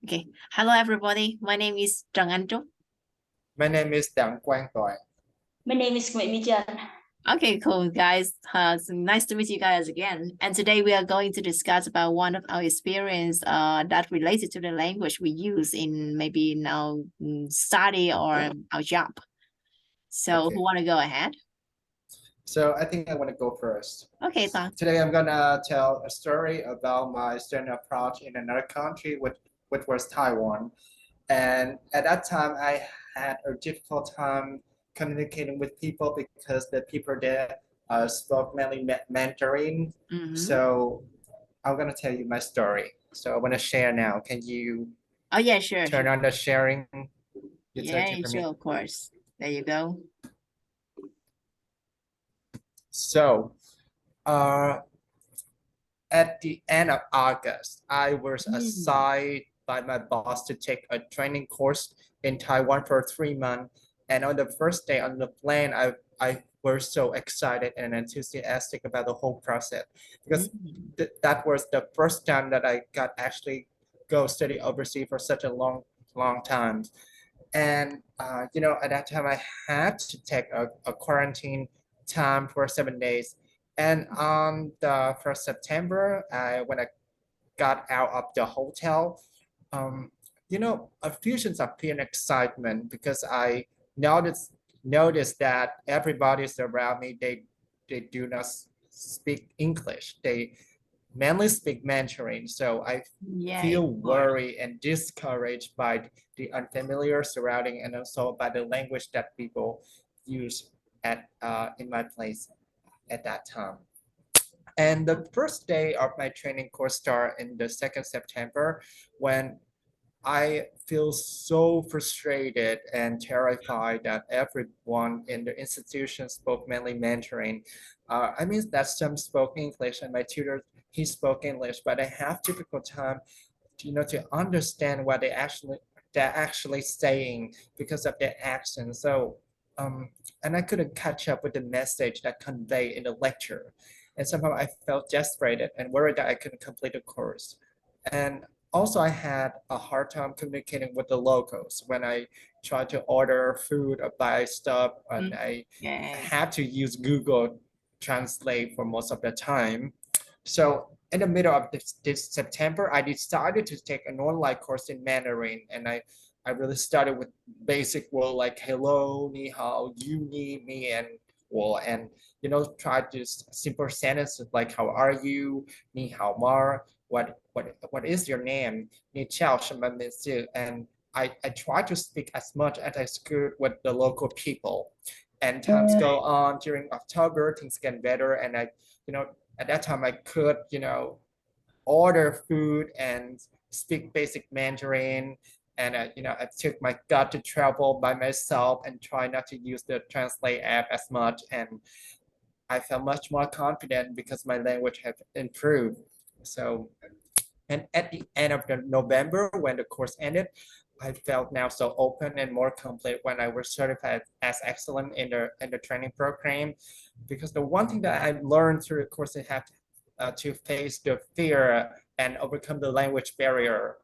Okay. Hello, everybody. My name is Truc. My name is Toan. My name is Nguyễn Mỹ Trần. Okay, cool, guys. So nice to meet you guys again. And today we are going to discuss about one of our experience that related to the language we use in maybe now study or our job. So who want to go ahead? So I think I want to go first. Okay, Toan. Today I'm gonna tell a story about my student approach in another country, which was Taiwan. And at that time, I had a difficult time communicating with people because the people there spoke mainly Mandarin. So I'm gonna tell you my story. So I want to share now. Can you Oh yeah, sure. turn on the sharing Yeah, utility for sure, me? of course. There you go. So, at the end of August, I was assigned by my boss to take a training course in Taiwan for 3 months. And on the first day on the plane, I was so excited and enthusiastic about the whole process because that was the first time that I got actually go study overseas for such a long time. And at that time I had to take a quarantine time for 7 days. And on the 1st September, when I got out of the hotel, a fusions of fear and excitement because I noticed that everybody's around me, they do not speak English. They mainly speak Mandarin. So I feel worried and discouraged by the unfamiliar surrounding and also by the language that people use at in my place at that time. And the first day of my training course started in the 2nd September when I feel so frustrated and terrified that everyone in the institution spoke mainly Mandarin. I mean that some spoke English and my tutor, he spoke English, but I have difficult time to understand what they're actually saying because of their accent. So and I couldn't catch up with the message that conveyed in the lecture. And somehow I felt desperate and worried that I couldn't complete the course. And also I had a hard time communicating with the locals when I tried to order food or buy stuff, and I had to use Google Translate for most of the time. So in the middle of this September, I decided to take an online course in Mandarin, and I really started with basic word like hello, ni hao, you, ni, me, and well, and try just simple sentences like how are you, ni hao ma, what is your name, ni chao shenme menzi, and I try to speak as much as I could with the local people. And times go on. During October, things get better, and at that time I could order food and speak basic Mandarin. And I took my gut to travel by myself and try not to use the translate app as much. And I felt much more confident because my language had improved. So, and at the end of the November, when the course ended, I felt now so open and more complete when I was certified as excellent in the training program. Because the one thing that I learned through the course, I have to face the fear and overcome the language barrier.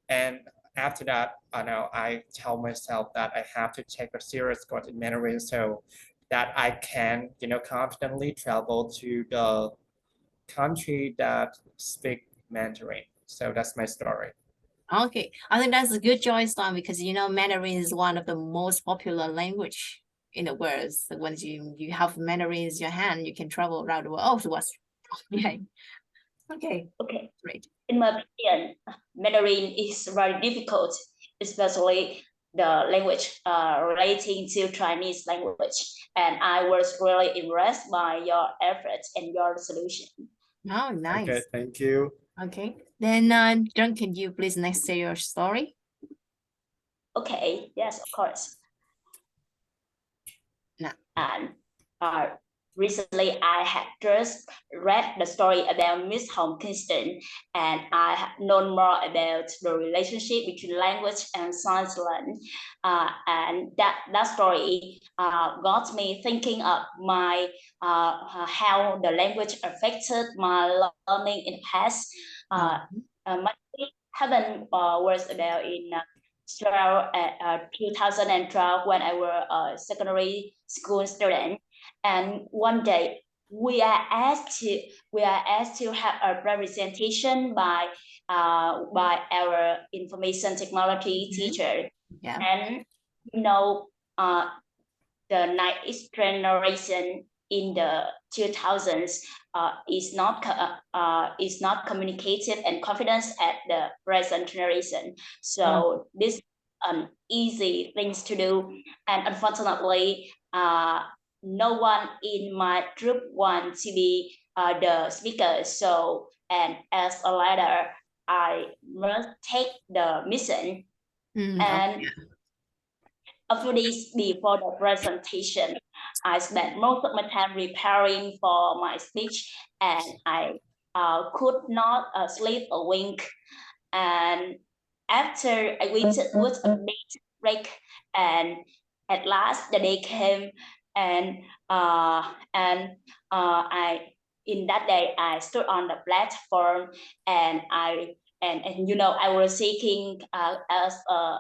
And after that, I tell myself that I have to take a serious course in Mandarin so that I can, confidently travel to the country that speak Mandarin. So that's my story. Okay, I think that's a good choice, Tom, because Mandarin is one of the most popular language in the world. So once you have Mandarin in your hand, you can travel around the world. Oh, so what's okay? Okay, great. In my opinion, Mandarin is very difficult, especially the language relating to Chinese language. And I was really impressed by your efforts and your solution. Oh, nice. Okay, thank you. Okay, then John, can you please next say your story? Okay, yes, of course. No. And recently I had just read the story about Miss Hong Kingston, and I have known more about the relationship between language and science learning. And that story got me thinking of my how the language affected my learning in the past. was about in 2012 when I was a secondary school student, and one day we are asked to have a presentation by our information technology teacher, Yeah. and you know the next generation in the 2000s is not communicative and confident at the present generation. So this easy things to do, and unfortunately no one in my group want to be the speaker. So, and as a leader, I must take the mission. And a few days before the presentation, I spent most of my time preparing for my speech, and I could not sleep a wink. And after I waited with a big break, and at last the day came, and I in that day I stood on the platform, and and you know I was seeking as a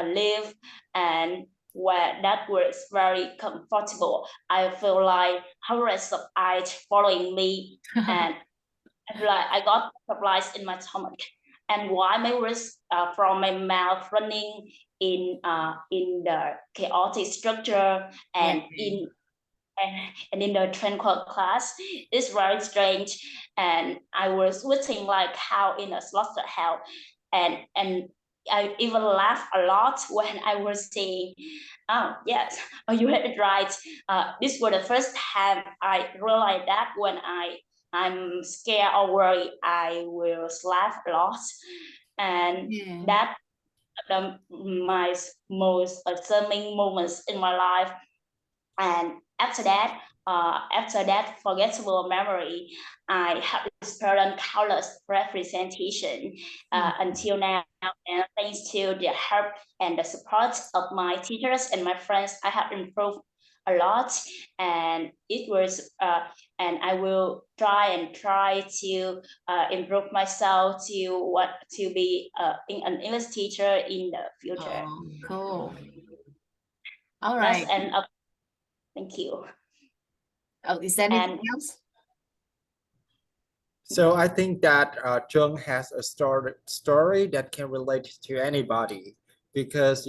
live, and where that was very comfortable. I feel like hundreds of eyes following me, and like I got butterflies in my stomach, and while my words from my mouth running in the chaotic structure, and and in the tranquil class, it's very strange, and I was waiting like how in a slaughterhouse, and I even laughed a lot when I was saying, "Oh yes, oh you had it right." This was the first time I realized that when I'm scared or worried, I will laugh a lot, and that my most charming moments in my life. And after that forgettable memory, I have experienced countless representation until now. And thanks to the help and the support of my teachers and my friends, I have improved a lot. And it was and I will try to improve myself to be an English teacher in the future. Oh, cool. All right. Thank you. Oh, is there anything else? So I think that Trung has a story that can relate to anybody, because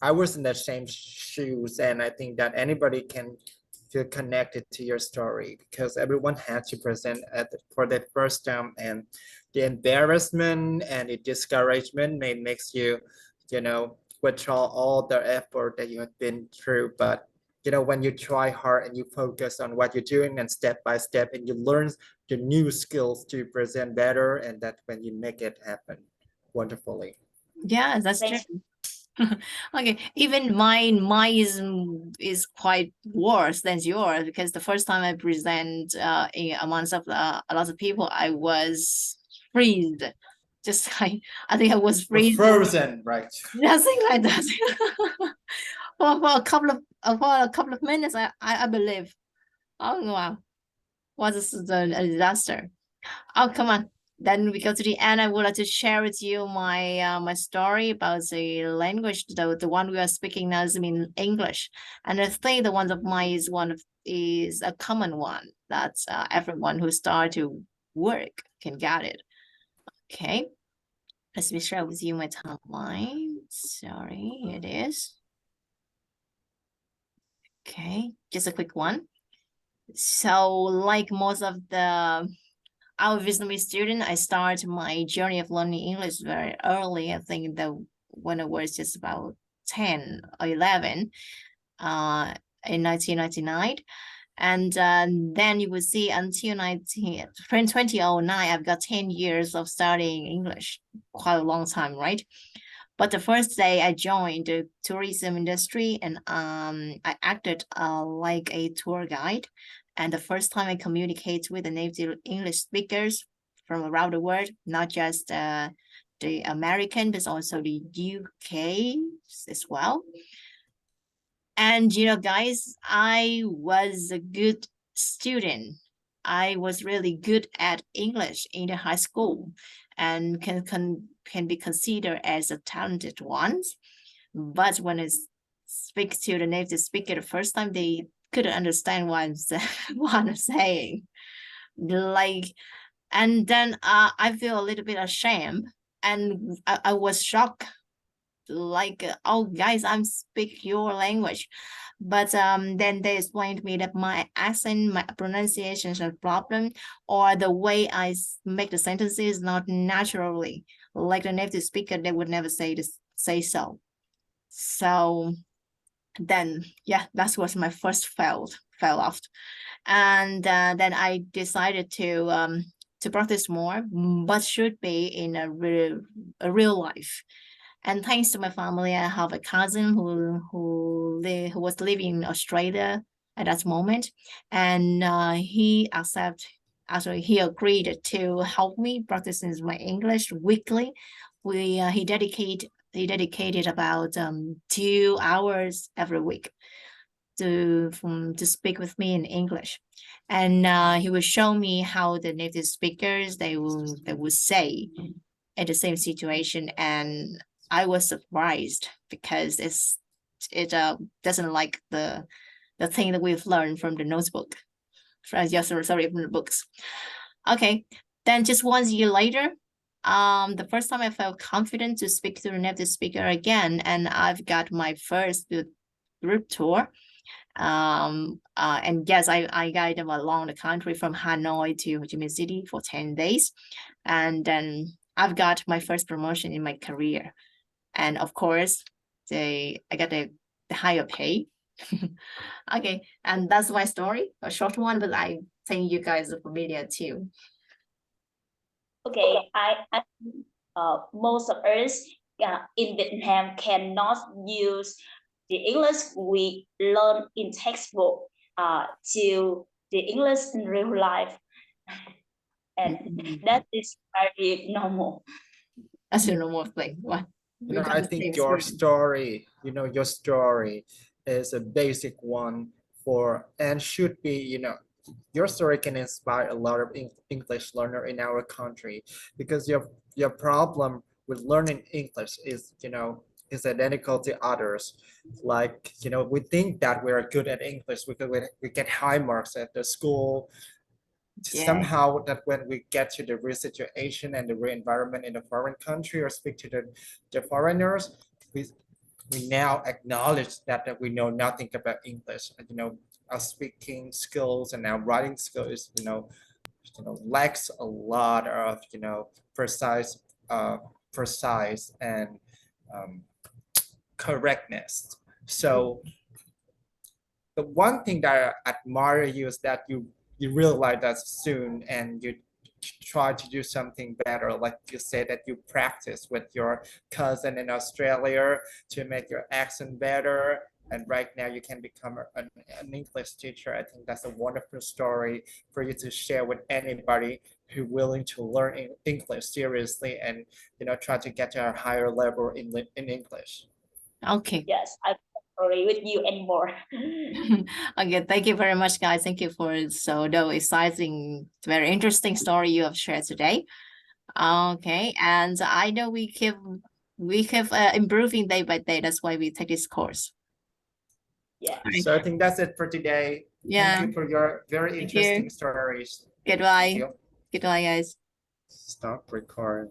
I was in the same shoes, and I think that anybody can feel connected to your story, because everyone has to present for the first time, and the embarrassment and the discouragement may makes you withdraw all the effort that you have been through. But when you try hard and you focus on what you're doing, and step by step, and you learn the new skills to present better, and that's when you make it happen wonderfully. Yeah, that's true. Okay, even mine is quite worse than yours, because the first time I present amongst of a lot of people, I was freezed. Just I think I was freezed. Frozen, right? Nothing like that. for a couple of minutes, I believe. Oh wow, was a disaster. Oh come on. Then we go to the end. I would like to share with you my my story about the language. The one we are speaking now is in English, and I think the one of mine is a common one that everyone who start to work can get it. Okay, let me share with you my timeline. Sorry, here it is. Okay, just a quick one. So, like most of our Vietnamese student, I started my journey of learning English very early. I think that when I was just about 10 or 11 in 1999. And then you will see until 2009, I've got 10 years of studying English, quite a long time, right? But the first day I joined the tourism industry, and I acted like a tour guide. And the first time I communicate with the native English speakers from around the world, not just the American, but also the UK as well. And guys, I was a good student. I was really good at English in the high school and can be considered as a talented one. But when I speak to the native speaker the first time, they couldn't understand what what I'm saying. Like, and then I feel a little bit ashamed, and I was shocked. Like, oh guys, I'm speak your language, but then they explained to me that my accent, my pronunciation is a problem, or the way I make the sentences not naturally. Like the native speaker, they would never say so. So then, yeah, that was my first fell off, and then I decided to practice more, but should be in a real life. And thanks to my family, I have a cousin who was living in Australia at that moment, and he agreed to help me practicing my English weekly. He dedicated about 2 hours every week to speak with me in English, and he will show me how the native speakers they will say in the same situation, and I was surprised because it doesn't like the thing that we've learned from the notebook, from the books. Okay, then just 1 year later, the first time I felt confident to speak to the native speaker again, and I've got my first group tour. And yes, I guide them along the country from Hanoi to Ho Chi Minh City for 10 days, and then I've got my first promotion in my career, and of course, I got the higher pay. Okay, and that's my story, a short one, but I think you guys are familiar too. Okay, I most of us in Vietnam cannot use the English we learn in textbook to the English in real life, and that is very normal. That's a normal thing. What? I think your story, your story is a basic one for, and should be, your story can inspire a lot of English learner in our country, because your problem with learning English is identical to others. Like, we think that we are good at English because we get high marks at the school. Yeah. Somehow that when we get to the real situation and the real environment in a foreign country or speak to the foreigners, we now acknowledge that we know nothing about English. Our speaking skills and our writing skills, lacks a lot of, precise, precise and correctness. So the one thing that I admire you is that you realize that soon, and you try to do something better. Like you said that you practice with your cousin in Australia to make your accent better, and right now you can become an English teacher. I think that's a wonderful story for you to share with anybody who willing to learn English seriously, and try to get to a higher level in English. Okay. Yes, I agree with you and more. Okay, thank you very much, guys. Thank you for the exciting, very interesting story you have shared today. Okay, and I know we keep improving day by day. That's why we take this course. Yeah. So I think that's it for today. Yeah. Thank you for your very interesting stories. Goodbye. Thank you. Goodbye, guys. Stop recording.